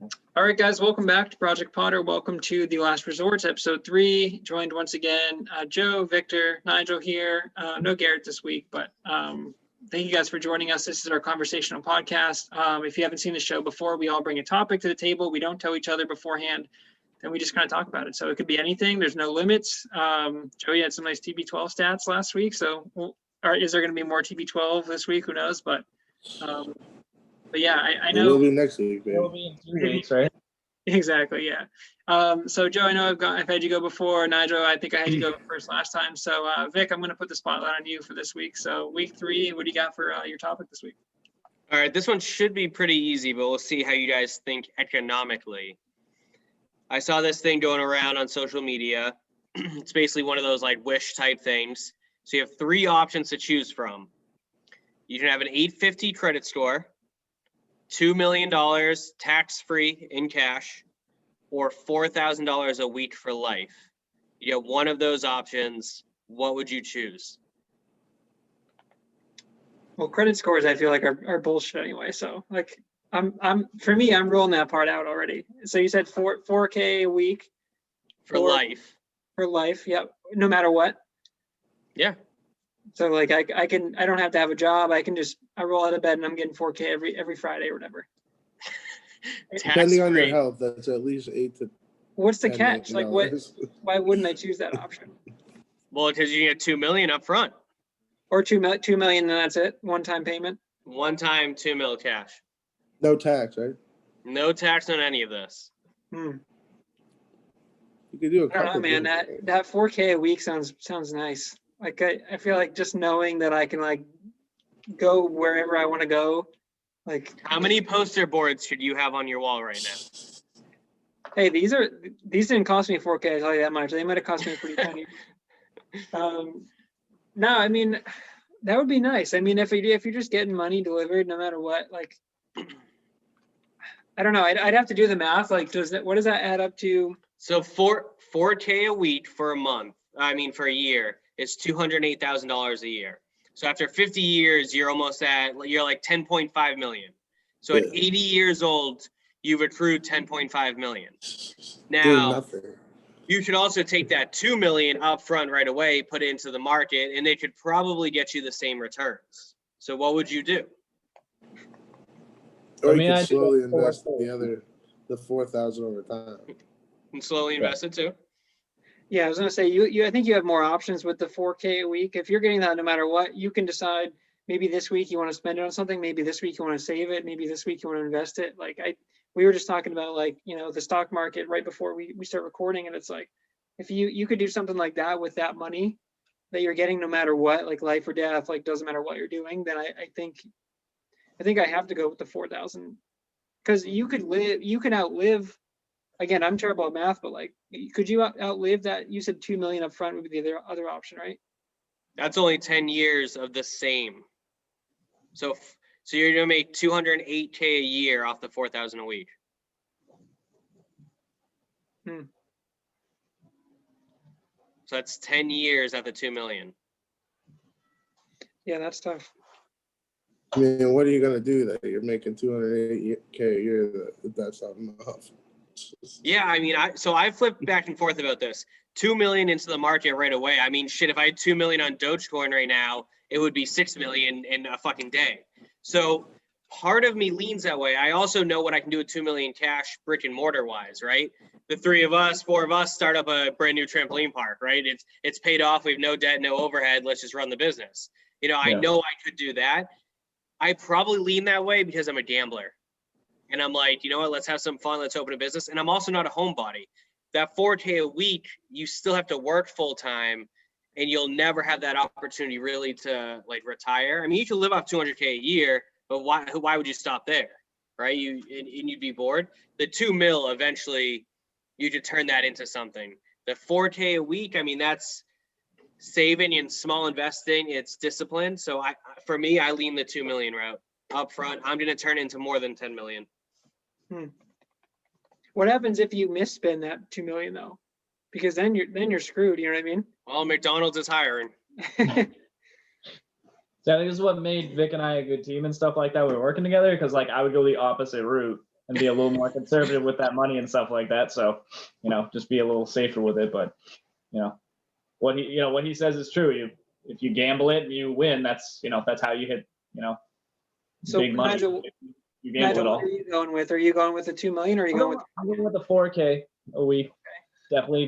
All right, guys, welcome back to Project Potter. Welcome to The Last Resorts, episode 3. Joined once again, Joe, Victor, Nigel here. No Garrett this week, but thank you guys for joining us. This is our conversational podcast. If you haven't seen the show before, we all bring a topic to the table. We don't tell each other beforehand, and we just kind of talk about it. So it could be anything. There's no limits. Joey had some nice TB12 stats last week. So is there going to be more TB12 this week? Who knows? But yeah, I know. It will be next week, baby. It will be in 2 weeks, right? Exactly, yeah. So Joe, I know I've had you go before. Nigel, I think I had you go first last time. So Vic, I'm going to put the spotlight on you for this week. So week 3, what do you got for your topic this week? All right, this one should be pretty easy, but we'll see how you guys think economically. I saw this thing going around on social media. It's basically one of those like wish type things. So you have 3 options to choose from. You can have an 850 credit score, $2 million tax-free in cash, or $4,000 a week for life. You have one of those options. What would you choose? Well, credit scores I feel like are bullshit anyway. So like I'm rolling that part out already. So you said 4K a week For life. For life, yep. No matter what. Yeah. So like I don't have to have a job. I roll out of bed and I'm getting 4K every Friday or whatever. Depending on your health, that's at least 8 to. What's the catch? Like why wouldn't I choose that option? Well, because you get $2 million up front. Or $2 million, and that's it. One-time payment. One time, $2 million cash. No tax, right? No tax on any of this. You could do a couple. I don't know, man. That 4K a week sounds nice. Like I feel like just knowing that I can like go wherever I want to go. Like how many poster boards should you have on your wall right now? Hey, these didn't cost me 4K, I'll tell you that much. They might have cost me a pretty penny. No, I mean that would be nice. I mean, if you're just getting money delivered no matter what, like I don't know. I'd have to do the math. Like, what does that add up to? So 4K a week for a month. I mean, for a year is $208,000 a year. So after 50 years, you're like 10.5 million. So at 80 years old, you've accrued 10.5 million. Now, you should also take that 2 million up front right away, put it into the market, and they could probably get you the same returns. So what would you do? Or you could slowly invest the 4,000 over time. And slowly invest it too? Yeah, I was gonna say I think you have more options with the 4K a week. If you're getting that no matter what, you can decide maybe this week you want to spend it on something, maybe this week you want to save it, maybe this week you want to invest it. Like we were just talking about like, the stock market right before we start recording, and it's like if you could do something like that with that money that you're getting no matter what, like life or death, like doesn't matter what you're doing, then I think I have to go with the 4,000 because you can outlive. Again, I'm terrible at math, but like, could you outlive that? You said 2 million up front would be the other option, right? That's only 10 years of the same. So you're gonna make 208K a year off the 4,000 a week. So that's 10 years at the 2 million. Yeah, that's tough. I mean, what are you gonna do that you're making 208K a year? That's not enough. Yeah, I mean, I flipped back and forth about this. 2 million into the market right away. I mean, shit, if I had 2 million on Dogecoin right now, it would be 6 million in a fucking day. So part of me leans that way. I also know what I can do with 2 million cash brick and mortar wise, right? The 4 of us start up a brand new trampoline park, right? It's paid off. We have no debt, no overhead. Let's just run the business. I know I could do that. I probably lean that way because I'm a gambler. And I'm like, you know what, let's have some fun. Let's open a business. And I'm also not a homebody. That 4K a week, you still have to work full time and you'll never have that opportunity really to like retire. I mean, you can live off 200K a year, but why would you stop there? Right? And you'd be bored. The 2 mil, eventually you could turn that into something. The 4K a week, I mean, that's saving and small investing. It's discipline. So for me, I lean the 2 million route up front. I'm going to turn into more than 10 million. What happens if you misspend that 2 million though? Because then you're screwed. You know what I mean? Well, McDonald's is hiring. So I think this is what made Vic and I a good team and stuff like that. We were working together because like I would go the opposite route and be a little more conservative with that money and stuff like that. So, just be a little safer with it. But, what he says is true. If you gamble it and you win, that's how you hit, So big money. Nigel, You gamble it all. what are you going with? Are you going with the 2 million or are you going with? I'm going with the 4K a week. Definitely,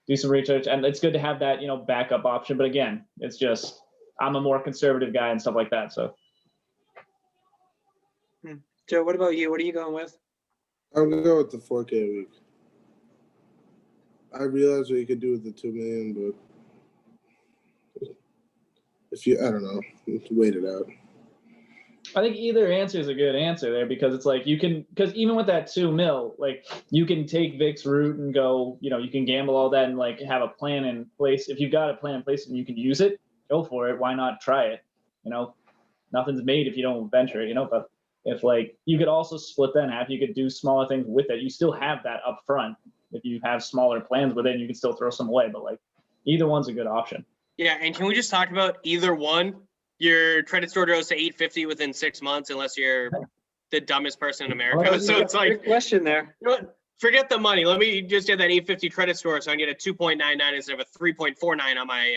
do some research, and it's good to have that, backup option. But again, it's just I'm a more conservative guy and stuff like that. So, Joe, what about you? What are you going with? I'm gonna go with the 4K a week. I realize what you could do with the 2 million, but I don't know, wait it out. I think either answer is a good answer there, because it's like because even with that 2 mil, like you can take Vic's route and go, you can gamble all that and like have a plan in place. If you've got a plan in place and you can use it, go for it. Why not try it? Nothing's made if you don't venture it, but if like you could also split that in half, you could do smaller things with it. You still have that up front. If you have smaller plans with it, you can still throw some away, but like either one's a good option. Yeah, and can we just talk about either one? Your credit score goes to 850 within 6 months, unless you're the dumbest person in America. So it's like, Good question there. Forget the money. Let me just get that 850 credit score so I can get a 2.99 instead of a 3.49 on my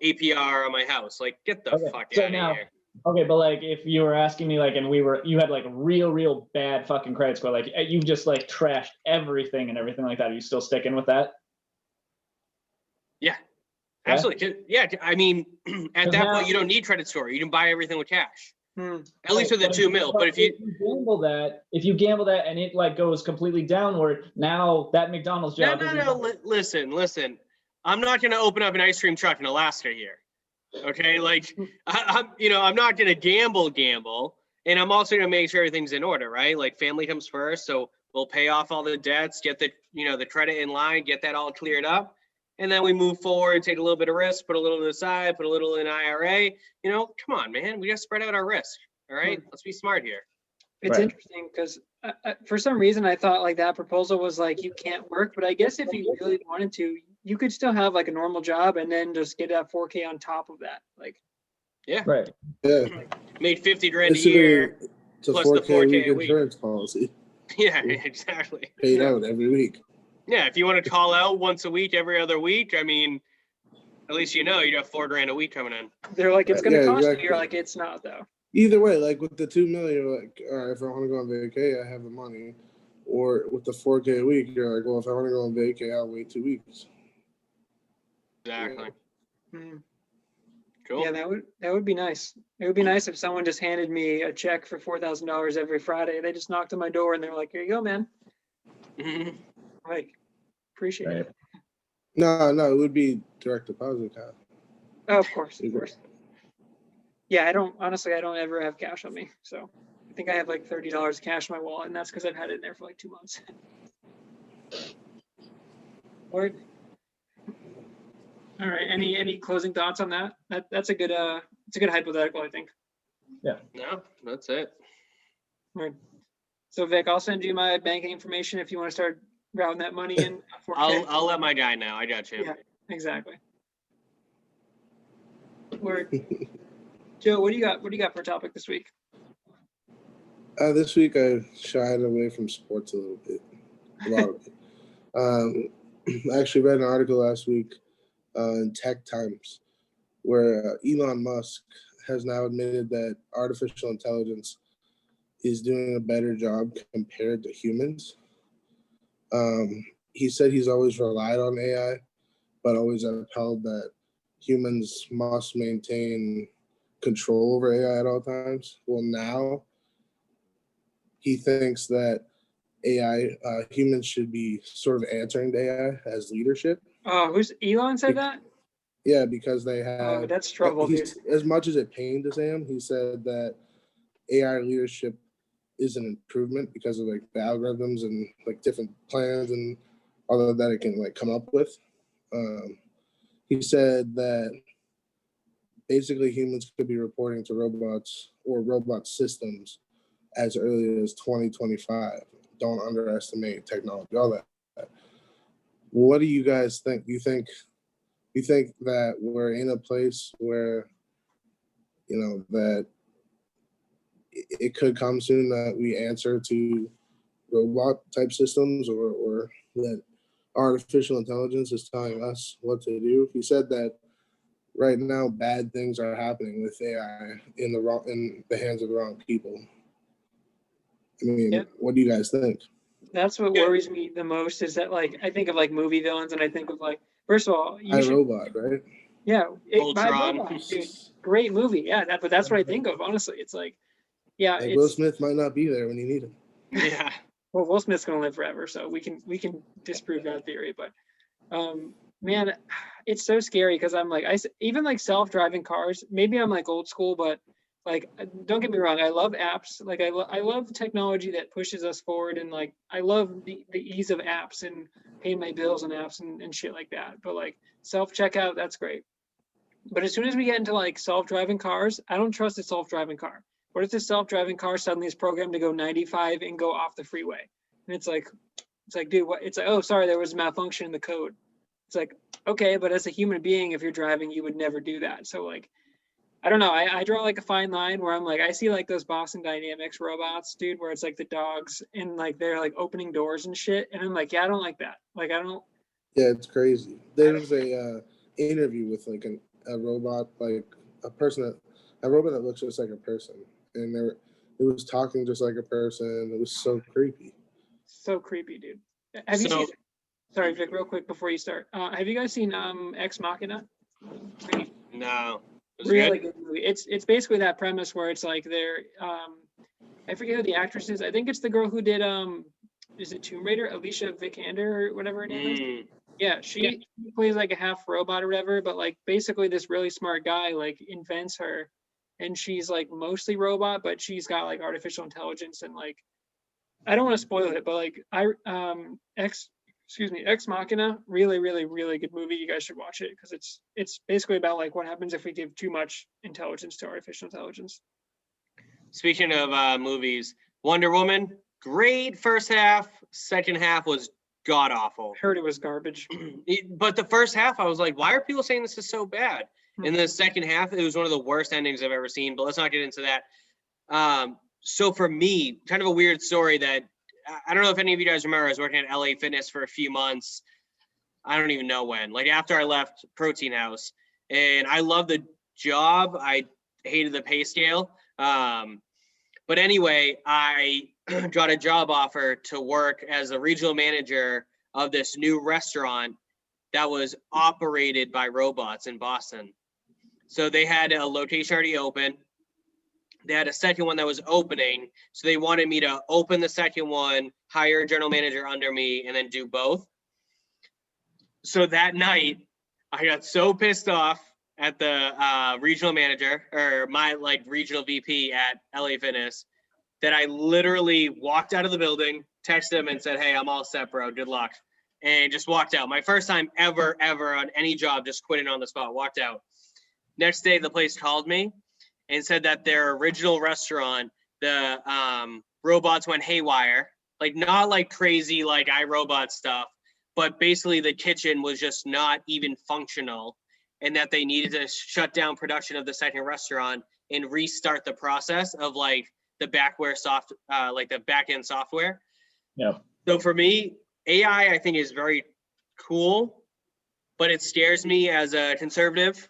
APR on my house. Like, get the fuck out of here. Okay, but like if you were asking me like, and you had like a real bad fucking credit score, like you just like trashed everything and everything like that, are you still sticking with that? Yeah. Absolutely. Yeah, I mean, at that point, you don't need credit score. You can buy everything with cash. At least with the 2 mil. But if you gamble that and it like goes completely downward, now that McDonald's job. No. Listen. I'm not going to open up an ice cream truck in Alaska here. Okay, like I'm not going to gamble, and I'm also going to make sure everything's in order, right? Like family comes first, so we'll pay off all the debts, get the the credit in line, get that all cleared up. And then we move forward, take a little bit of risk, put a little to the side, put a little in IRA. Come on, man. We got to spread out our risk. All right. Let's be smart here. It's interesting because for some reason I thought like that proposal was like you can't work, but I guess if you really wanted to, you could still have like a normal job and then just get that 4K on top of that. Like, yeah. Right. Yeah. Made 50 grand a year. It's a plus 4K, the 4K week a week. insurance policy. Yeah, exactly. Paid out every week. Yeah, if you want to call out once a week, every other week, I mean, at least you have $4,000 a week coming in. They're like, it's going to cost exactly. you. You're like, it's not though. Either way, like with the 2 million, you're like, all right, if I want to go on vacay, I have the money. Or with the 4K a week, you're like, well, if I want to go on vacay, I'll wait 2 weeks. Exactly. Yeah. Cool. Yeah, that would be nice. It would be nice if someone just handed me a check for $4,000 every Friday. They just knocked on my door and they're like, here you go, man. Mhm. Like, appreciate it. No, it would be direct deposit. Oh, of course. Yeah, I don't ever have cash on me. So I think I have like $30 cash in my wallet, and that's because I've had it in there for like 2 months. Word. All right. Any closing thoughts on that? That's a good hypothetical, I think. Yeah. No, that's it. All right. So Vic, I'll send you my banking information if you want to start routing that money in. I'll let my guy know. I got you. Yeah, exactly. Word. Joe, what do you got? What do you got for a topic this week? This week I shied away from sports a little bit, a lot of it. I actually read an article last week in Tech Times where Elon Musk has now admitted that artificial intelligence is doing a better job compared to humans. He said he's always relied on AI, but always upheld that humans must maintain control over AI at all times. Well, now he thinks that humans should be sort of answering to AI as leadership. Oh, who's Elon said that? Yeah, because they have. Oh, that's trouble, dude. As much as it pained him, he said that AI leadership is an improvement because of like the algorithms and like different plans and all of that it can like come up with. He said that basically humans could be reporting to robots or robot systems as early as 2025. Don't underestimate technology, all that. What do you guys think? Do you think that we're in a place where, that it could come soon that we answer to robot type systems, or that artificial intelligence is telling us what to do. He said that right now bad things are happening with AI in the hands of the wrong people. I mean, Yeah. what do you guys think? That's what worries me the most is that like I think of like movie villains and I think of like first of all you should iRobot, right? Ultron. Dude, great movie, yeah, but that's what I think of honestly. It's like yeah, Like Will it's Smith might not be there when you need him. Yeah. well Will Smith's gonna live forever, so we can disprove that theory, but man, it's so scary because I'm like even like self-driving cars. Maybe I'm like old school, but like don't get me wrong, I love apps. Like I love technology that pushes us forward, and like I love the ease of apps and paying my bills on apps and shit like that. But like self-checkout, that's great. But as soon as we get into like self-driving cars, I don't trust a self-driving car. What if the self-driving car suddenly is programmed to go 95 and go off the freeway? And it's like, dude, what? It's like, oh, sorry, there was a malfunction in the code. It's like, okay, but as a human being, if you're driving, you would never do that. So like, I don't know. I draw like a fine line where I'm like, I see like those Boston Dynamics robots, dude, where it's like the dogs and like they're like opening doors and shit. And I'm like, yeah, I don't like that. Like, I don't. Yeah, it's crazy. There's a interview with like a robot, like a robot that looks just like a person, and it was talking just like a person. It was so creepy. So creepy, dude. Have you seen? Sorry, Vic, real quick before you start. Have you guys seen Ex Machina? No. It was Really good. good movie. It's basically that premise where it's like they're I forget who the actress is. I think it's the girl who did is it Tomb Raider? Alicia Vikander or whatever her name is. Mm. Yeah, she plays like a half robot or whatever, but like basically this really smart guy like invents her, and she's like mostly robot, but she's got like artificial intelligence and like I don't want to spoil it, but like Ex Machina, really, really, really good movie. You guys should watch it because it's basically about like what happens if we give too much intelligence to artificial intelligence. Speaking of movies, Wonder Woman, great first half. Second half was god awful. Heard it was garbage. But the first half, I was like, why are people saying this is so bad? In the second half, it was one of the worst endings I've ever seen. But let's not get into that. So for me, kind of a weird story that I don't know if any of you guys remember. I was working at LA Fitness for a few months. I don't even know when. Like after I left Protein House, and I loved the job. I hated the pay scale. But anyway, I got a job offer to work as a regional manager of this new restaurant that was operated by robots in Boston. So they had a location already open. They had a second one that was opening. So they wanted me to open the second one, hire a general manager under me, and then do both. So that night, I got so pissed off at the regional manager or my like regional VP at LA Fitness that I literally walked out of the building, texted him and said, hey, I'm all set, bro. Good luck. And just walked out. My first time ever on any job, just quitting on the spot, walked out. Next day, the place called me and said that their original restaurant, the robots went haywire, like not like crazy like iRobot stuff, but basically the kitchen was just not even functional, and that they needed to shut down production of the second restaurant and restart the process of like the like the back end software. Yeah. So for me, AI I think is very cool, but it scares me as a conservative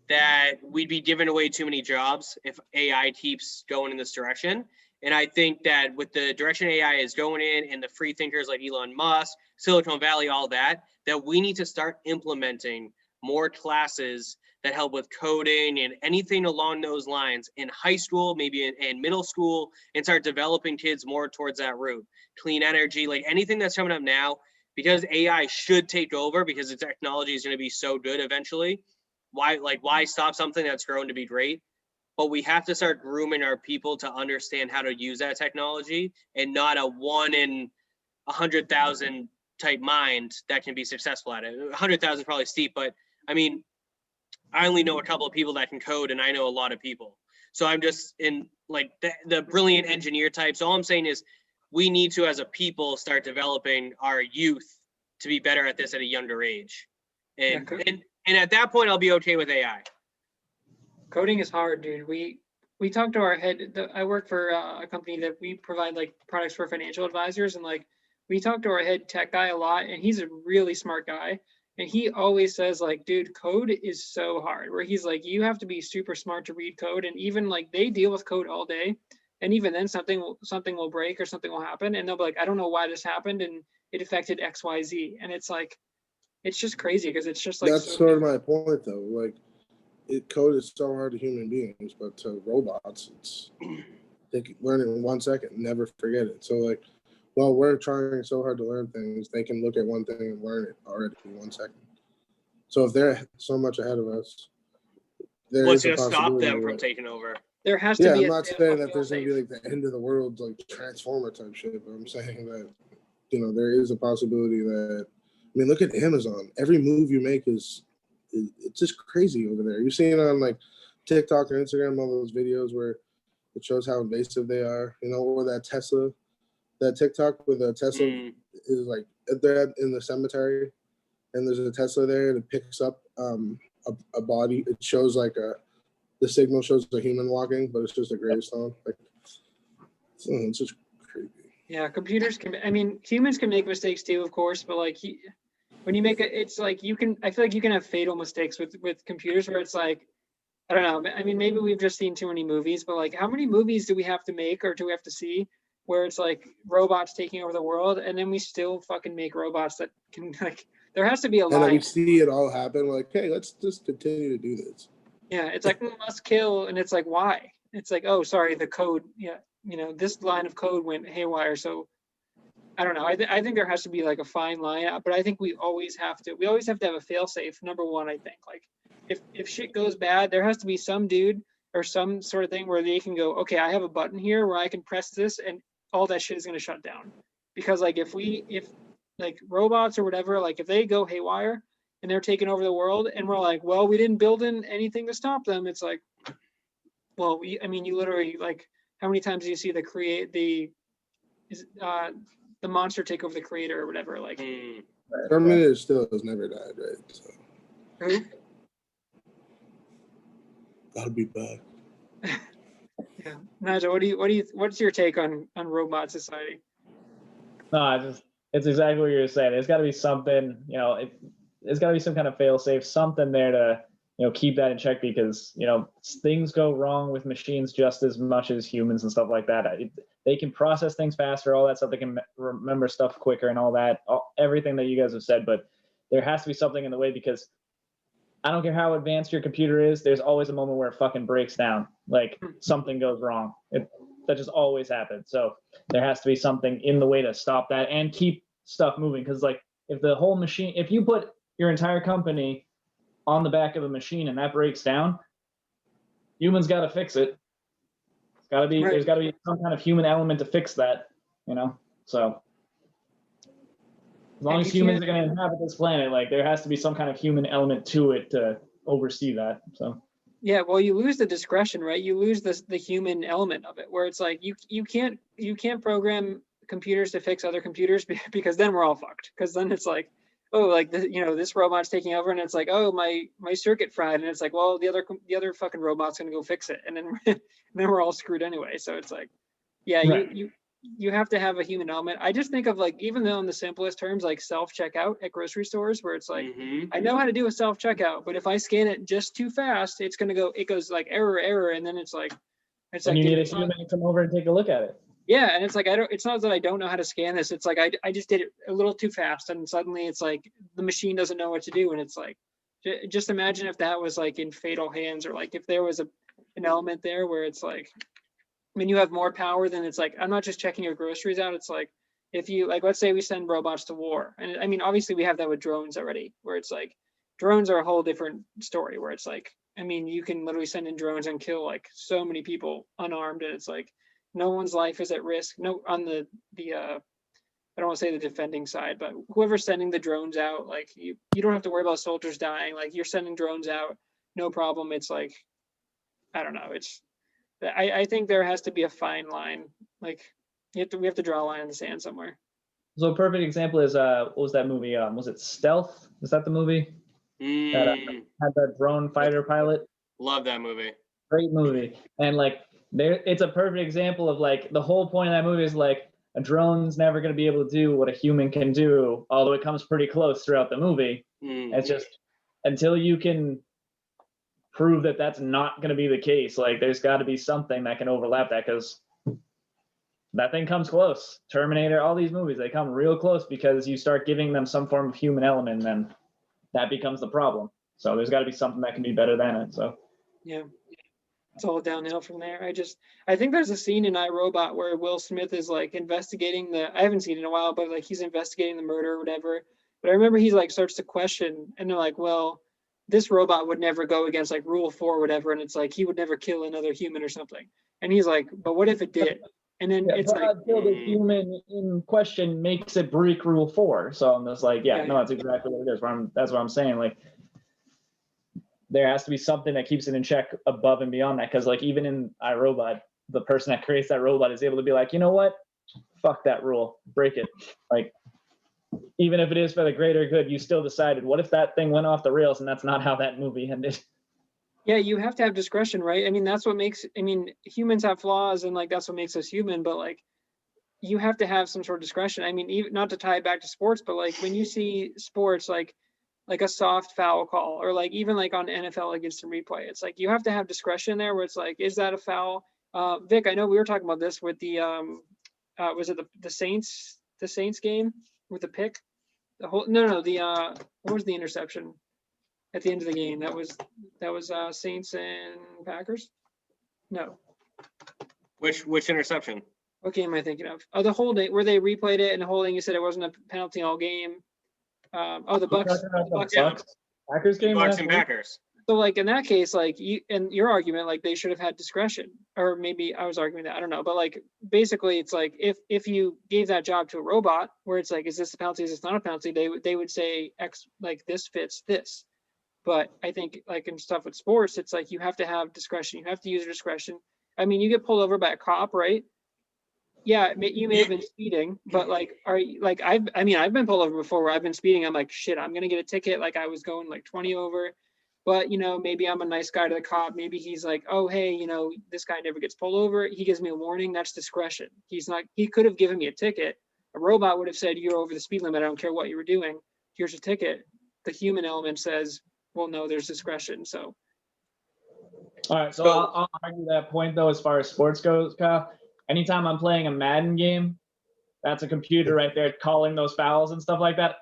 that we'd be giving away too many jobs if AI keeps going in this direction. And I think that with the direction AI is going in and the free thinkers like Elon Musk, Silicon Valley, all that we need to start implementing more classes that help with coding and anything along those lines in high school, maybe in middle school, and start developing kids more towards that route. Clean energy, like anything that's coming up now, because AI should take over because the technology is going to be so good eventually. Why stop something that's grown to be great? But we have to start grooming our people to understand how to use that technology and not a 1 in 100,000 type mind that can be successful at it. 100,000 is probably steep, but I mean, I only know a couple of people that can code, and I know a lot of people. So I'm just in like the brilliant engineer types. All I'm saying is we need to, as a people, start developing our youth to be better at this at a younger age. And at that point, I'll be okay with AI. Coding is hard, dude. we talked to our head. I work for a company that we provide like products for financial advisors, and like we talk to our head tech guy a lot, and he's a really smart guy. And he always says like, dude, code is so hard. Where he's like, you have to be super smart to read code, and even like they deal with code all day, and even then something will break or something will happen, and they'll be like, I don't know why this happened, and it affected X Y Z, and it's like, it's just crazy because it's just like That's so sort of my point, though. Like, code is so hard to human beings, but to robots, they can learn it in 1 second, never forget it. So, like, while we're trying so hard to learn things, they can look at one thing and learn it already in 1 second. So if they're so much ahead of us, there What's is a going to stop possibility. them from that- taking over? there has to Yeah, be I'm a not saying that there's fail-safe. going to be like the end of the world, like Transformer type shit, but I'm saying that, there is a possibility that, I mean, look at Amazon. Every move you make it's just crazy over there. You've seen on like TikTok or Instagram, all those videos where it shows how invasive they are, or that Tesla, that TikTok with a Tesla is like, they're in the cemetery and there's a Tesla there and it picks up a body. It shows like the signal shows a human walking, but it's just a gravestone. Like, it's just creepy. Yeah, computers can. I mean, humans can make mistakes too, of course, but like when you make it, it's like you can. I feel like you can have fatal mistakes with computers where it's like, I don't know. I mean, maybe we've just seen too many movies, but like, how many movies do we have to make or do we have to see where it's like robots taking over the world, and then we still fucking make robots that can like. There has to be a And then we line. see it all happen. We're like, hey, let's just continue to do this. Yeah, it's like must kill, and it's like why? It's like, oh, sorry, the code. Yeah, this line of code went haywire, so I don't know. I think there has to be like a fine line, but I think we always have to have a fail safe. Number one, I think like if shit goes bad, there has to be some dude or some sort of thing where they can go, okay, I have a button here where I can press this and all that shit is going to shut down. Because like if like robots or whatever, like if they go haywire and they're taking over the world and we're like, well, we didn't build in anything to stop them. It's like, well, I mean, you literally like, how many times do you see the monster take over the creator or whatever? Like, Terminator still has never died, right? So who? I'll be back. Yeah, Nigel, what's your take on robot society? No, it's exactly what you're saying. There's got to be something, there's got to be some kind of fail safe, something there to, keep that in check because, things go wrong with machines just as much as humans and stuff like that. They can process things faster, all that stuff. They can remember stuff quicker and all that, everything that you guys have said. But there has to be something in the way because I don't care how advanced your computer is. There's always a moment where it fucking breaks down. Like something goes wrong. That just always happens. So there has to be something in the way to stop that and keep stuff moving. Because like if the whole machine, if you put your entire company on the back of a machine and that breaks down, humans got to fix it. It's got to be. Right. There's got to be some kind of human element to fix that. So as long as humans are going to inhabit this planet, like there has to be some kind of human element to it to oversee that. So. Yeah, well, you lose the discretion, right? You lose the human element of it, where it's like you can't program computers to fix other computers because then we're all fucked. Because then it's like, oh, like this robot's taking over, and it's like, oh, my circuit fried, and it's like, well, the other fucking robot's gonna go fix it, and then we're all screwed anyway. So it's like, yeah, right. You have to have a human element. I just think of like, even though in the simplest terms, like self-checkout at grocery stores, where it's like, I know how to do a self-checkout, but if I scan it just too fast, it goes like error, and then it's like, and you need a human to come over and take a look at it. Yeah, and it's like, it's not that I don't know how to scan this. It's like I just did it a little too fast, and suddenly it's like the machine doesn't know what to do, and it's like, just imagine if that was like in fatal hands, or like if there was an element there where it's like, I mean, you have more power than it's like, I'm not just checking your groceries out. It's like, if you like, let's say we send robots to war. And I mean, obviously we have that with drones already, where it's like, drones are a whole different story where it's like, I mean, you can literally send in drones and kill like so many people unarmed. And it's like, no one's life is at risk. No, on the I don't want to say the defending side, but whoever's sending the drones out, like you don't have to worry about soldiers dying. Like you're sending drones out, no problem. It's like, I don't know. I think there has to be a fine line. Like we have to draw a line in the sand somewhere. So a perfect example is what was that movie? Was it Stealth? Is that the movie? That had that drone fighter pilot? Love that movie. Great movie. And like there it's a perfect example of like the whole point of that movie is like a drone's never going to be able to do what a human can do, although it comes pretty close throughout the movie. It's just until you can prove that that's not going to be the case, like there's got to be something that can overlap that, because that thing comes close. Terminator, all these movies, they come real close because you start giving them some form of human element, and then that becomes the problem. So there's got to be something that can be better than it. So Yeah. It's all downhill from there. I think there's a scene in iRobot where Will Smith is like investigating I haven't seen it in a while, but like he's investigating the murder or whatever. But I remember he's like starts to question, and they're like, well, this robot would never go against like rule 4 or whatever. And it's like, he would never kill another human or something. And he's like, but what if it did? And then yeah, it's but like, until the human in question makes it break rule 4. So I'm just like, yeah, no, that's exactly what it is. That's what I'm saying. Like, there has to be something that keeps it in check above and beyond that. Because like even in iRobot, the person that creates that robot is able to be like, you know what? Fuck that rule. Break it. Like, even if it is for the greater good, you still decided, what if that thing went off the rails and that's not how that movie ended? yeah, you have to have discretion, right? I mean, that's what makes, I mean, humans have flaws and like that's what makes us human, but like you have to have some sort of discretion. I mean, even not to tie it back to sports, but like when you see sports like a soft foul call, or like even like on NFL like instant replay, it's like you have to have discretion there where it's like, is that a foul? Vic, I know we were talking about this with the was it the Saints game with the pick? The whole what was the interception at the end of the game? That was Saints and Packers? No. Which interception? What game am I thinking of? Oh, the holding where they replayed it, and the holding, you said it wasn't a penalty all game. The Bucks. Packers game. Bucks and Packers. So like in that case, like you and your argument, like they should have had discretion, or maybe I was arguing that, I don't know, but like basically it's like if you gave that job to a robot, where it's like, is this a penalty? Is this not a penalty? They would say X, like this fits this. But I think like in stuff with sports, it's like you have to have discretion. You have to use your discretion. I mean, you get pulled over by a cop, right? Yeah, you may have been speeding, but like, are you like I've been pulled over before where I've been speeding. I'm like, shit, I'm gonna get a ticket. Like I was going like 20 over, but maybe I'm a nice guy to the cop. Maybe he's like, oh hey, this guy never gets pulled over. He gives me a warning. That's discretion. He could have given me a ticket. A robot would have said, you're over the speed limit. I don't care what you were doing. Here's a ticket. The human element says, well, no, there's discretion. So. All right, so I'll argue that point though, as far as sports goes, Kyle. Anytime I'm playing a Madden game, that's a computer right there calling those fouls and stuff like that.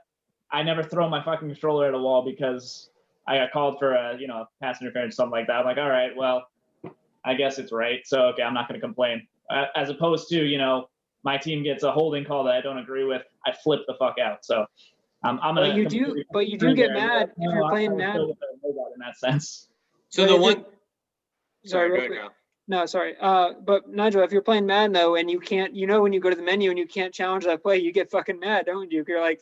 I never throw my fucking controller at a wall because I got called for a pass interference, something like that. I'm like, all right, well, I guess it's right. So okay, I'm not going to complain. As opposed to my team gets a holding call that I don't agree with, I flip the fuck out. So I'm gonna. But you do get mad if you're playing Madden. In that sense. So the one. Sorry, go ahead, Kyle. No, sorry. But Nigel, if you're playing Madden though, and you can't, when you go to the menu and you can't challenge that play, you get fucking mad, don't you? You're like,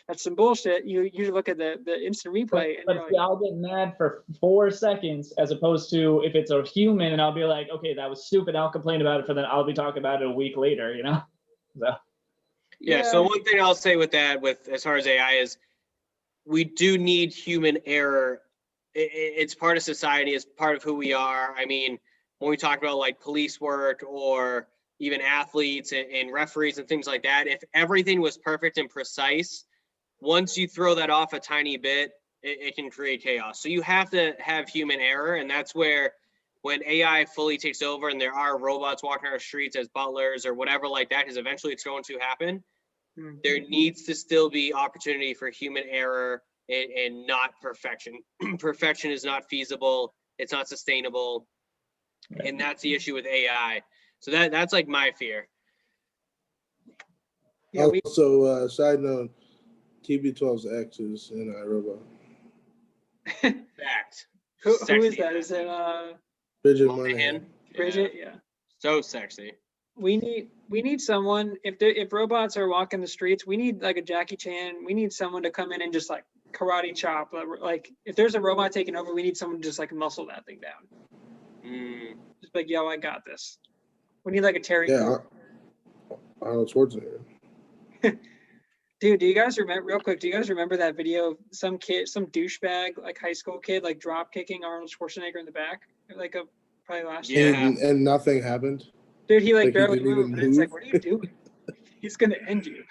that's some bullshit. You look at the instant replay. But see, I'll get mad for 4 seconds as opposed to if it's a human and I'll be like, okay, that was stupid. I'll complain about it for then I'll be talking about it a week later, So. Yeah. So one thing I'll say with that, as far as AI is, we do need human error. It's part of society. It's part of who we are. I mean, when we talk about like police work or even athletes and referees and things like that, if everything was perfect and precise, once you throw that off a tiny bit, it can create chaos. So you have to have human error. And that's where when AI fully takes over and there are robots walking our streets as butlers or whatever like that, because eventually it's going to happen, there needs to still be opportunity for human error and not perfection. Perfection is not feasible. It's not sustainable. And that's the issue with AI. So that's like my fear. Yeah, also, side note, TB12's X is in iRobot. Fact. Who is that? Is it Bridget Moynihan? Bridget? Yeah. So sexy. We need someone, if robots are walking the streets, we need like a Jackie Chan. We need someone to come in and just like karate chop. Like if there's a robot taking over, we need someone to just like muscle that thing down. Just like, yo, I got this. We need like a Terry. Yeah, Arnold Schwarzenegger. Dude, do you guys remember that video of some kid, some douchebag, like high school kid, like drop kicking Arnold Schwarzenegger in the back? Like a probably last year. Yeah. And nothing happened. Dude, he like Like, he barely didn't even moved, and it's like, move? what are you doing? He's gonna end you.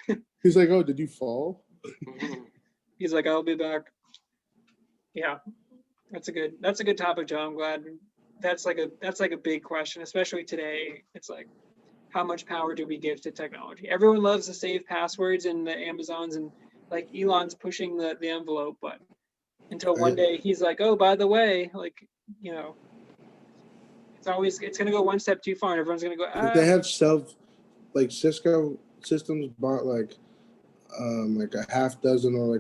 He's like, oh, did you fall? Mhm. He's like, I'll be back. Yeah, that's a good topic, Joe. I'm glad that's like a big question, especially today. It's like, how much power do we give to technology? Everyone loves to save passwords in the Amazons, and like Elon's pushing the envelope, but until one day he's like, oh, by the way, like, you know, it's gonna go one step too far, and everyone's gonna go, They have like Cisco systems bought like a half dozen or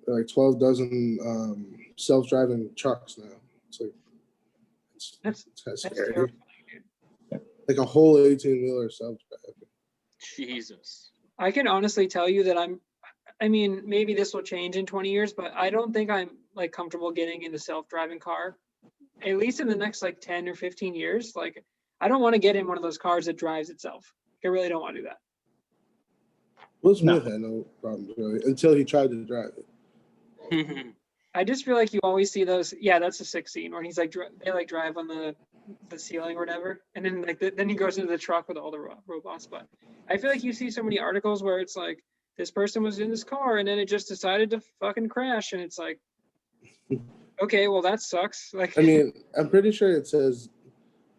like 12 dozen self-driving trucks now. It's like that's it's kind of that's scary. terrifying, dude. Like a whole 18-wheeler self-driving. Jesus. I can honestly tell you that I mean, maybe this will change in 20 years, but I don't think I'm like comfortable getting in a self-driving car, at least in the next like 10 or 15 years. Like, I don't want to get in one of those cars that drives itself. I really don't want to do that. Will Smith had no problems really until he tried to drive it. I just feel like you always see those. Yeah, that's a sick scene where he's like, they like drive on the ceiling or whatever, and then like then he goes into the truck with all the robots. But I feel like you see so many articles where it's like, this person was in this car and then it just decided to fucking crash, and it's like, okay, well that sucks. Like, I mean, I'm pretty sure it says,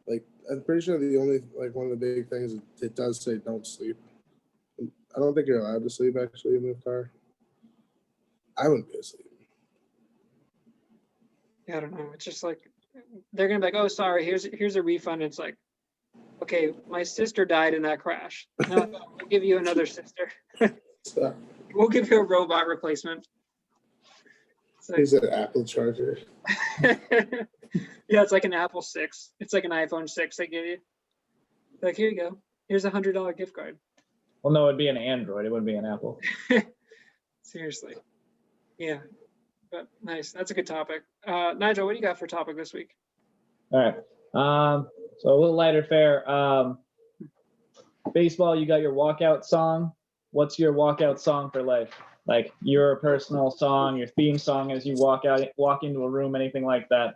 like, I'm pretty sure the only, like, one of the big things it does say don't sleep. I don't think you're allowed to sleep actually in the car. I wouldn't be asleep. I don't know. It's just like, they're gonna be like, oh, sorry, here's a refund. It's like, okay, my sister died in that crash. No, we'll give you another sister. So, We'll give you a robot replacement. It's like, here's an Apple charger. yeah, it's like an Apple 6. It's like an iPhone 6 they give you. Like, here you go. Here's a $100 gift card. Well, no, it'd be an Android. It wouldn't be an Apple. Seriously. Yeah. But nice. That's a good topic. Nigel, what do you got for topic this week? All right. So a little lighter fare. Baseball, you got your walkout song. What's your walkout song for life? Like your personal song, your theme song as you walk into a room, anything like that.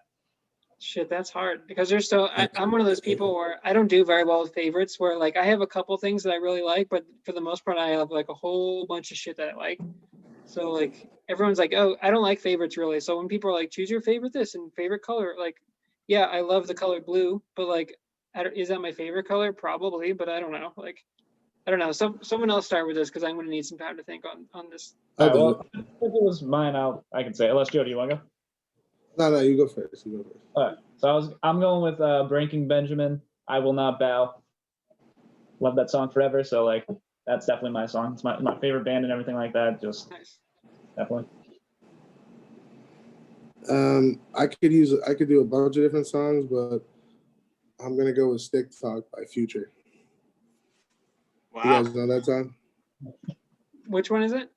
Shit, that's hard because I'm one of those people where I don't do very well with favorites, where like I have a couple things that I really like, but for the most part I have like a whole bunch of shit that I like. So like everyone's like, oh, I don't like favorites really. So when people are like, choose your favorite this and favorite color, like, yeah, I love the color blue, but like, is that my favorite color? Probably, but I don't know. Like, I don't know. Someone else start with this because I'm going to need some time to think on this. All I'll right, do well, if it was mine, I can say it. Unless Joe, do you want to go? No, you go first. You go first. All right. So I'm going with Breaking Benjamin. I Will Not Bow. Love that song forever. So like that's definitely my song. It's my favorite band and everything like that. Just Nice. definitely. I could do a bunch of different songs, but I'm gonna go with Stick Talk by Future. You Wow. guys know that song? Which one is it?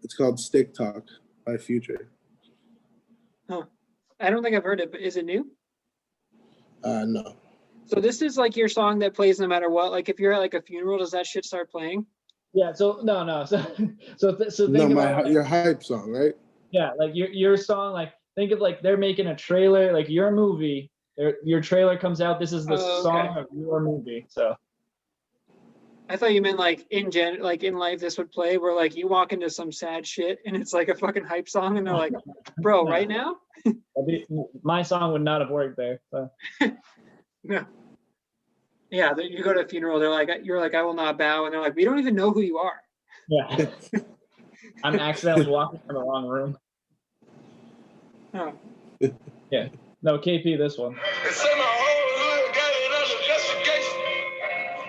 It's called Stick Talk by Future. Huh. I don't think I've heard it, but is it new? No. So this is like your song that plays no matter what. Like if you're at like a funeral, does that shit start playing? Yeah. So no. So think No, about like, your hype song, right? yeah, like your song. Like think of like they're making a trailer. Like your movie. Your trailer comes out. This is the Oh, okay. song of your movie. So. I thought you meant like like in life this would play where like you walk into some sad shit and it's like a fucking hype song and they're like, bro, No. right now? My song would not have worked there. So. No. Yeah, you go to a funeral, you're like, I will not bow, and they're like, we don't even know who you are. Yeah. I'm accidentally walking in the wrong room. Oh. Yeah. No, KP, this one. They say my whole hood got it under investigation.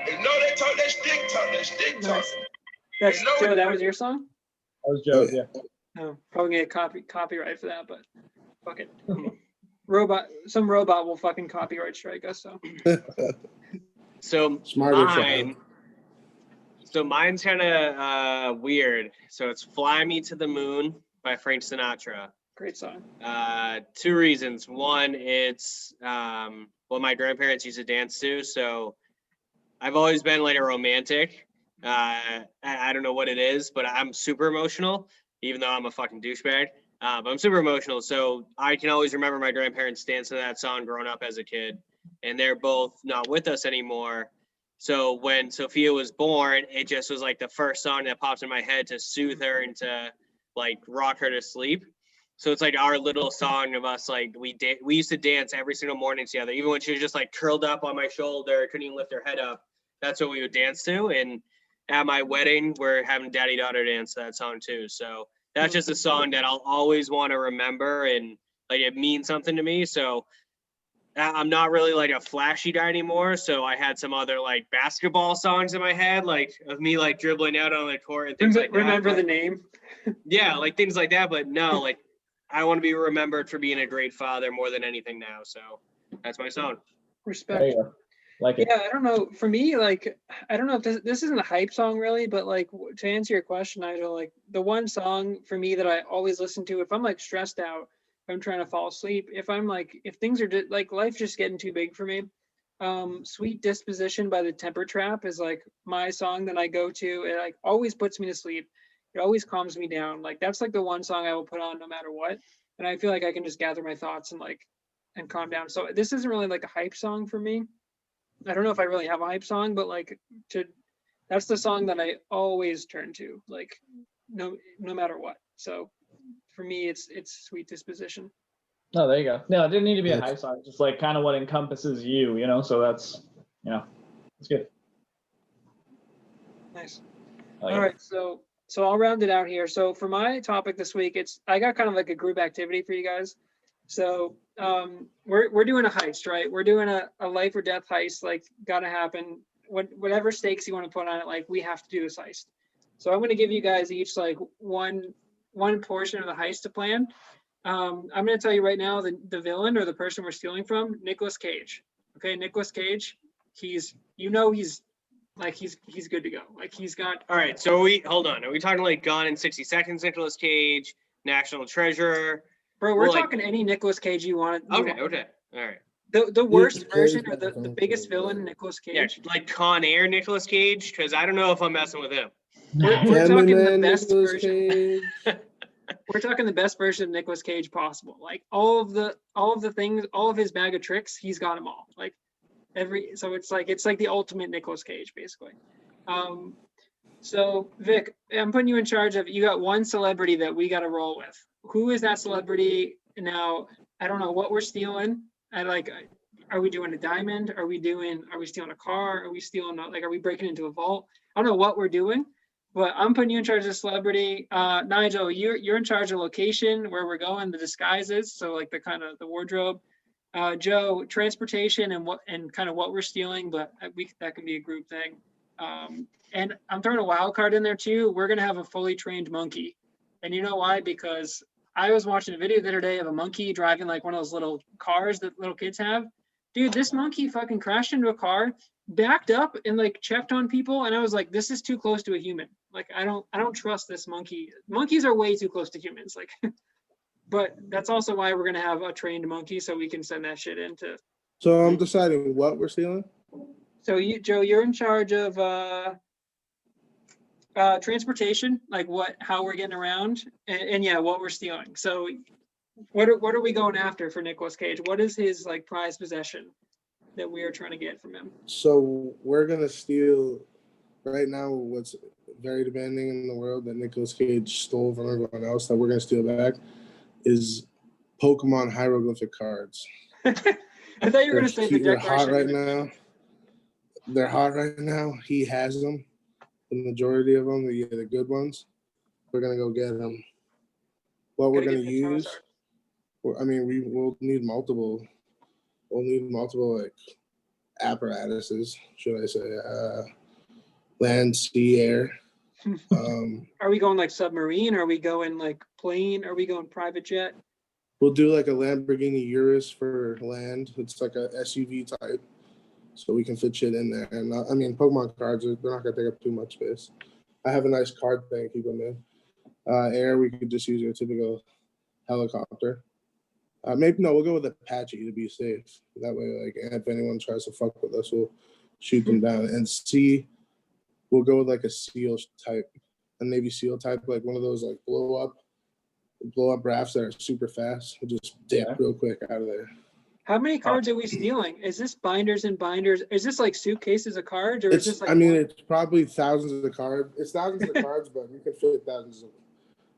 They know they talk that stick talk. Nice. That's Joe, that was your song? That was Joe, yeah. Oh, probably get copyright for that, but fuck it. Some robot will fucking copyright strike us, so. So Smarter mine. So mine's kind of weird. So it's "Fly Me to the Moon" by Frank Sinatra. Great song. Two reasons. One, it's what my grandparents used to dance to. So I've always been like a romantic. I don't know what it is, but I'm super emotional, even though I'm a fucking douchebag. But I'm super emotional. So I can always remember my grandparents dancing to that song growing up as a kid, and they're both not with us anymore. So when Sophia was born, it just was like the first song that pops in my head to soothe her and to like rock her to sleep. So it's like our little song of us, like we used to dance every single morning together, even when she was just like curled up on my shoulder, couldn't even lift her head up. That's what we would dance to. And at my wedding, we're having daddy daughter dance to that song too. So that's just a song that I'll always want to remember, and like it means something to me. So I'm not really like a flashy guy anymore. So I had some other like basketball songs in my head, like of me like dribbling out on the court and things like that. Remember the name? Yeah, like things like that. But no, like I want to be remembered for being a great father more than anything now. So that's my song. Respect. There you go. Like it. Yeah, I don't know. For me, like, I don't know if this isn't a hype song really, but like to answer your question, Nigel, like the one song for me that I always listen to if I'm like stressed out, if I'm trying to fall asleep, if I'm like, if things are like life's just getting too big for me, Sweet Disposition by the Temper Trap is like my song that I go to. It like always puts me to sleep. It always calms me down. Like that's like the one song I will put on no matter what. And I feel like I can just gather my thoughts and calm down. So this isn't really like a hype song for me. I don't know if I really have a hype song, but like that's the song that I always turn to, like no matter what. So for me, it's Sweet Disposition. No, there you go. No, it didn't need to be a That's- hype song. Just like kind of what encompasses you, you know. So that's, you know, it's good. Nice. Like All it. right, so I'll round it out here. So for my topic this week, I got kind of like a group activity for you guys. So we're doing a heist, right? We're doing a life or death heist. Like, gotta happen. Whatever stakes you want to put on it, like we have to do this heist. So I'm gonna give you guys each like one portion of the heist to plan. I'm gonna tell you right now the villain or the person we're stealing from, Nicolas Cage. Okay, Nicolas Cage. He's like he's good to go. Like he's got. All right. So hold on. Are we talking like Gone in 60 Seconds, Nicolas Cage, National Treasure? Bro, we're Well, like- talking any Nicolas Cage you want. Okay. All right. The worst Yeah, version or Cage the sounds biggest pretty villain, good. Nicolas Yeah, Cage. like Con Air Nicolas Cage, because I don't know if I'm messing with him. We're Family talking the Man, best Nicolas version. Cage. We're talking the best version of Nicolas Cage possible. Like all of the things, all of his bag of tricks, he's got them all. Like so it's like the ultimate Nicolas Cage basically. So Vic, I'm putting you in charge of. You got one celebrity that we got to roll with. Who is that celebrity? Now I don't know what we're stealing. Are we doing a diamond? Are we stealing a car? Are we stealing are we breaking into a vault? I don't know what we're doing, but I'm putting you in charge of celebrity. Nigel, you're in charge of location, where we're going, the disguises, so like the wardrobe. Joe, transportation and kind of what we're stealing, but that can be a group thing. And I'm throwing a wild card in there too. We're gonna have a fully trained monkey, and you know why? Because I was watching a video the other day of a monkey driving like one of those little cars that little kids have. Dude, this monkey fucking crashed into a car, backed up, and like checked on people, and I was like, this is too close to a human. Like I don't trust this monkey. Monkeys are way too close to humans. Like, but that's also why we're gonna have a trained monkey so we can send that shit into. So I'm deciding what we're stealing. So Joe, you're in charge of transportation, like how we're getting around, and yeah, what we're stealing. So what are we going after for Nicolas Cage? What is his like prized possession that we are trying to get from him? So we're gonna steal right now what's very demanding in the world that Nicolas Cage stole from everyone else that we're gonna steal back is Pokemon hieroglyphic cards. I thought you were gonna say the They're hot decoration. right now. They're hot right now. He has them. The majority of them, the good ones. We're gonna go get them. What we're Gotta gonna get the use, I mean, we'll need multiple. We'll need multiple like apparatuses, should I say? Land, sea, air. Are we going like submarine? Are we going like plane? Are we going private jet? We'll do like a Lamborghini Urus for land. It's like a SUV type, so we can fit shit in there. And I mean, Pokemon cards, they're not gonna take up too much space. I have a nice card thing, keep them in. Air, we could just use your typical helicopter. Maybe no, we'll go with Apache to be safe. That way, like if anyone tries to fuck with us, we'll shoot them down. And sea, we'll go with like a SEAL type, a Navy SEAL type, like one of those like blow up blow up rafts that are super fast. We'll just dip real quick out of there. How many cards are we stealing? Is this binders and binders? Is this like suitcases of cards, or is this like? It's probably thousands of cards. It's thousands of cards, but you can fit thousands of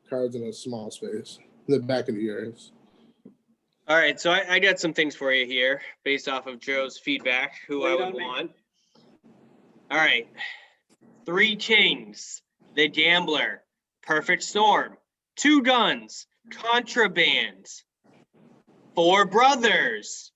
cards in a small space in the back of the ears. All right, so I got some things for you here based off of Joe's feedback, who I would want. All right. 3 Kings, The Gambler, Perfect Storm, 2 Guns, Contraband, 4 Brothers.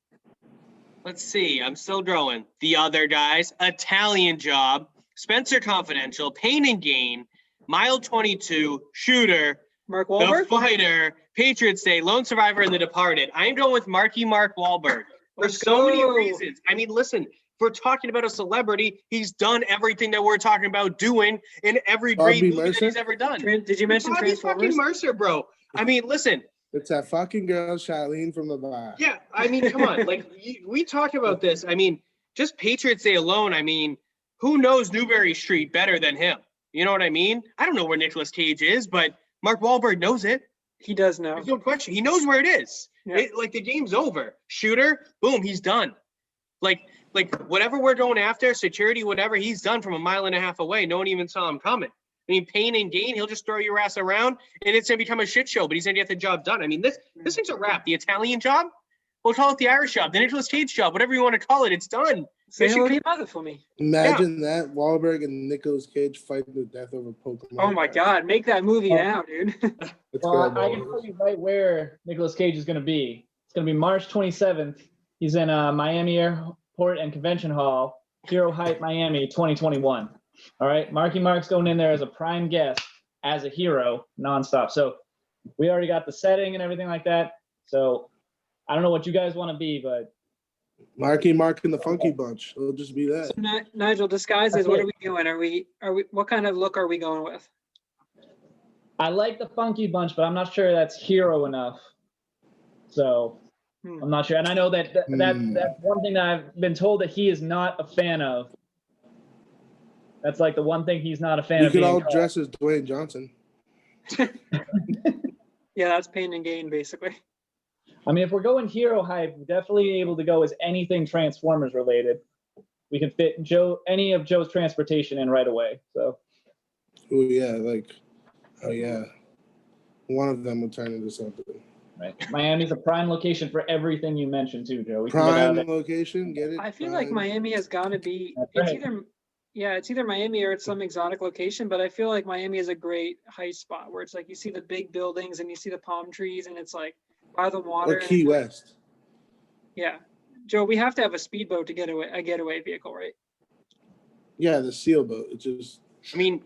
Let's see, I'm still growing. The Other Guys, Italian Job, Spencer Confidential, Pain and Gain, Mile 22, Shooter, Mark Wahlberg? The Fighter, Patriots Day, Lone Survivor, and The Departed. I'm going with Mark Wahlberg for Let's so many go. reasons. I mean, listen, if we're talking about a celebrity, he's done everything that we're talking about doing in every great Bobby movie that Mercer? he's ever done. Did you mention Bobby Transformers? fucking Mercer, bro. I mean, listen. It's that fucking girl, Charlene from the bar. Yeah, I mean, come on. Like, we talk about this. I mean, just Patriots Day alone, I mean, who knows Newberry Street better than him? You know what I mean? I don't know where Nicolas Cage is, but Mark Wahlberg knows it. He does know. There's no question. He knows where it is. Yeah. Like, the game's over. Shooter, boom, he's done. Like whatever we're going after, security, whatever, he's done from a mile and a half away. No one even saw him coming. I mean, Pain and Gain, he'll just throw your ass around, and it's going to become a shit show, but he's going to get the job done. I mean, this thing's a wrap. The Italian Job, we'll call it the Irish Job, the Nicolas Cage Job, whatever you want to call it, it's done. Say hello to your mother for me. Imagine that Wahlberg and Nicolas Cage fighting to death over Pokemon. Oh my God, make that movie now, dude. Well, I can tell you right where Nicolas Cage is going to be. It's going to be March 27th. He's in Miami Airport and Convention Hall, Hero Hype, Miami, 2021. All right, Marky Mark's going in there as a prime guest, as a hero, nonstop. So we already got the setting and everything like that. So I don't know what you guys want to be, but Marky Mark and the Funky Bunch. It'll just be that. So, Nigel, disguises. What are we doing? Are we? What kind of look are we going with? I like the Funky Bunch, but I'm not sure that's hero enough. So I'm not sure. And I know that's one thing that I've been told that he is not a fan of. That's like the one thing he's not a fan We of. could all dress as Dwayne Johnson. Yeah, that's Pain and Gain, basically. I mean, if we're going hero hype, we're definitely able to go as anything Transformers related. We can fit any of Joe's transportation in right away. So. Oh yeah, one of them will turn into something. Right. Miami's a prime location for everything you mentioned too, Joe. We can get out of Prime there. location, get it? I feel Prime. like Miami has got to be. That's It's right. it's either Miami or it's some exotic location. But I feel like Miami is a great heist spot where it's like you see the big buildings and you see the palm trees and it's like by the water. Or Key West. Yeah, Joe, we have to have a speedboat to get away, a getaway vehicle, right? Yeah, the seal boat. It just. I mean,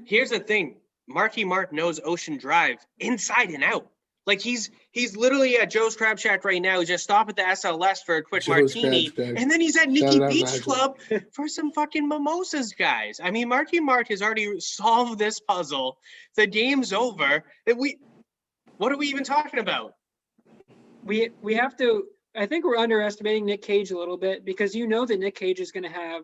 here's the thing. Marky Mark knows Ocean Drive inside and out. Like he's literally at Joe's Crab Shack right now. He just stopped at the SLS for a quick Joe's martini, Crab Shack. and then he's at Shout Nikki out, Beach Nigel. Club for some fucking mimosas, guys. I mean, Marky Mark has already solved this puzzle. The game's over. What are we even talking about? We have to. I think we're underestimating Nick Cage a little bit because you know that Nick Cage is going to have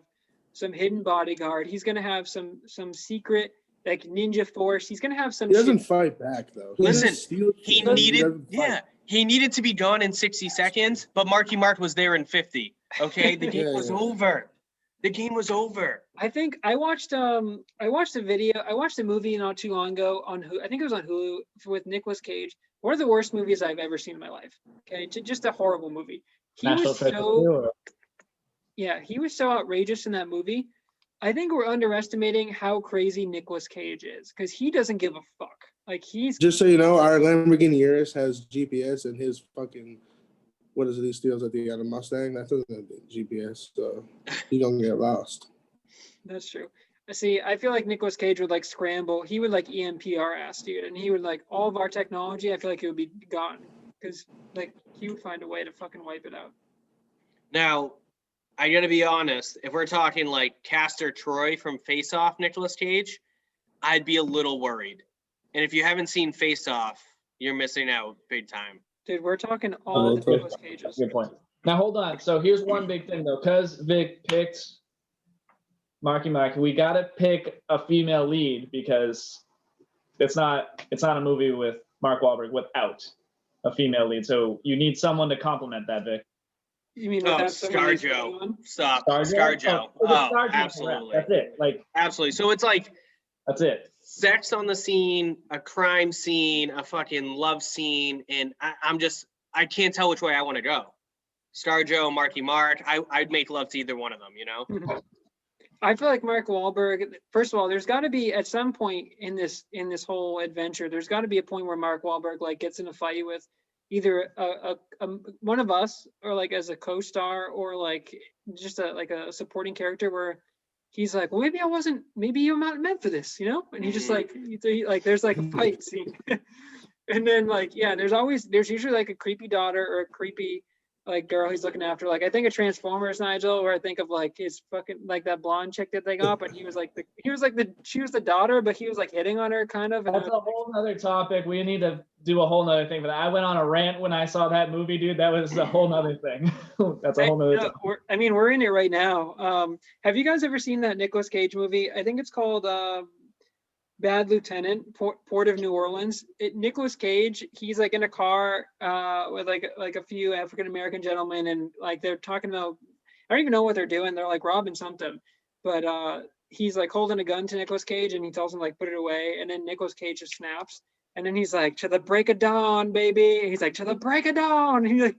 some hidden bodyguard. He's going to have some secret like ninja force. He's going to have some. He doesn't shit. fight back though. Listen, He doesn't fight. He needed to be gone in 60 seconds, but Marky Mark was there in 50. Okay, the game was over. The game was over. I think I watched a video. I watched a movie not too long ago on I think it was on Hulu with Nicolas Cage. One of the worst movies I've ever seen in my life. Okay, just a horrible movie. He was so outrageous in that movie. I think we're underestimating how crazy Nicolas Cage is because he doesn't give a fuck. Like he's Just so you know, our Lamborghini Urus has GPS and his fucking what is it he steals at the end of Mustang? That doesn't have GPS, so he don't get lost. That's true. See, I feel like Nicolas Cage would like scramble. He would like EMP our ass, dude, and he would like all of our technology. I feel like it would be gone because like he would find a way to fucking wipe it out. Now, I gotta be honest. If we're talking like Castor Troy from Face Off, Nicolas Cage, I'd be a little worried. And if you haven't seen Face Off, you're missing out big time. Dude, we're talking all the Nicolas Cages. Good point. Now hold on. So here's one big thing though, because Vic picked Marky Mark, we gotta pick a female lead because it's not a movie with Mark Wahlberg without a female lead. So you need someone to complement that, Vic. You mean Oh, without someone who's ScarJo. on? Stop. ScarJo? ScarJo. Oh, it's Oh, ScarJo, absolutely. That's it. Like, Absolutely. So it's like that's it. sex on the scene, a crime scene, a fucking love scene, and I can't tell which way I want to go. ScarJo, Marky Mark, I'd make love to either one of them, you know? I feel like Mark Wahlberg, first of all, there's got to be at some point in this whole adventure, there's got to be a point where Mark Wahlberg like gets in a fight with either one of us, or like as a co-star, or like just a supporting character where he's like, well, maybe you're not meant for this, you know? And he just like there's like a fight scene. And then like, yeah, there's usually like a creepy daughter or a creepy like girl he's looking after. Like I think of Transformers, Nigel, where I think of like his fucking like that blonde chick that they got, but she was the daughter, but he was like hitting on her kind of. And That's a whole nother topic. We need to do a whole nother thing. But I went on a rant when I saw that movie, dude. That was a whole nother thing. That's a whole nother topic. We're in it right now. Have you guys ever seen that Nicolas Cage movie? I think it's called Bad Lieutenant, Port of New Orleans. Nicolas Cage, he's like in a car with like a few African American gentlemen, and like they're talking about, I don't even know what they're doing. They're like robbing something, but he's like holding a gun to Nicolas Cage, and he tells him like put it away, and then Nicolas Cage just snaps, and then he's like, to the break of dawn, baby. And he's like, to the break of dawn. And he like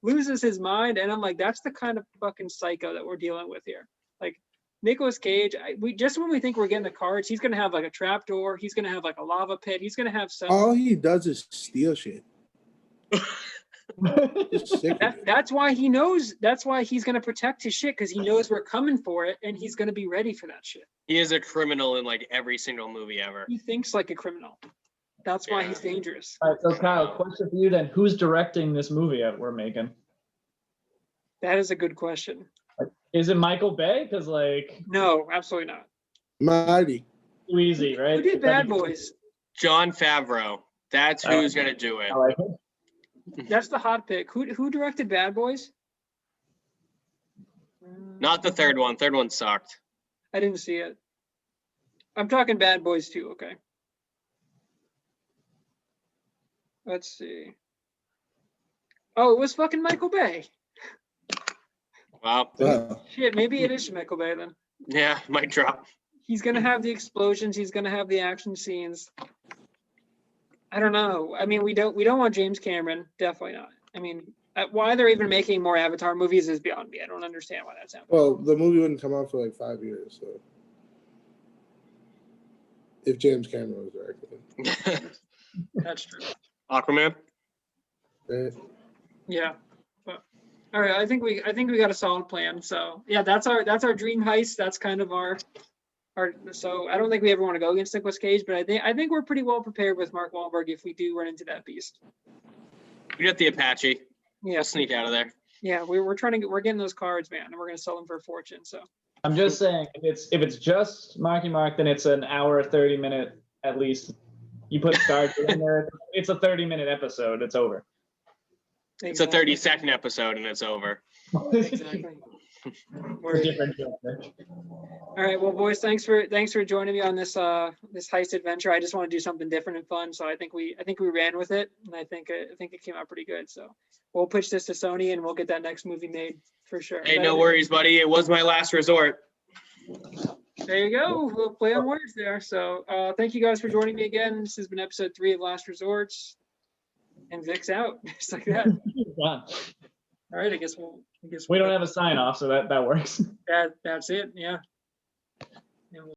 loses his mind, and I'm like, that's the kind of fucking psycho that we're dealing with here. Like Nicolas Cage, we just when we think we're getting the cards, he's gonna have like a trap door. He's gonna have like a lava pit. He's gonna have some. All he does is steal shit. That's why he knows. That's why he's gonna protect his shit, because he knows we're coming for it, and he's gonna be ready for that shit. He is a criminal in like every single movie ever. He thinks like a criminal. That's why he's dangerous. All right, so Kyle, question for you then: who's directing this movie that we're making? That is a good question. Is it Michael Bay? Because like, no, absolutely not. Marty. Too easy, right? Who did Bad Boys? John Favreau. That's who's gonna do it. I like it. That's the hot pick. Who directed Bad Boys? Not the third one. Third one sucked. I didn't see it. I'm talking Bad Boys 2. Okay. Let's see. Oh, it was fucking Michael Bay. Wow. Shit, maybe it is Michael Bay then. Yeah, mic drop. He's gonna have the explosions. He's gonna have the action scenes. I don't know. I mean, we don't want James Cameron. Definitely not. I mean, why they're even making more Avatar movies is beyond me. I don't understand why that's happening. Well, the movie wouldn't come out for like 5 years, so if James Cameron was directing. That's true. Aquaman. Right? Yeah. But all right, I think we got a solid plan. So yeah, that's our dream heist. That's kind of our. So I don't think we ever want to go against Nicolas Cage, but I think we're pretty well prepared with Mark Wahlberg if we do run into that beast. We got the Apache. Yeah, We'll sneak out of there. yeah, we're getting those cards, man, and we're gonna sell them for a fortune. So I'm just saying, if it's just Marky Mark, then it's an hour, 30-minute at least. You put stars in there, it's a 30-minute episode. It's over. It's a 30-second episode and it's over. Exactly. It's a different joke, Rich. All right, well, boys, thanks for joining me on this heist adventure. I just want to do something different and fun, so I think we ran with it, and I think it came out pretty good. So we'll pitch this to Sony, and we'll get that next movie made for sure. Hey, no worries, buddy. It was my last resort. There you go. We'll play on words there. So thank you guys for joining me again. This has been episode 3 of Last Resorts, and Vic's out just like that. Done. All right, I guess We don't have a sign off, so that works. that's it. Yeah.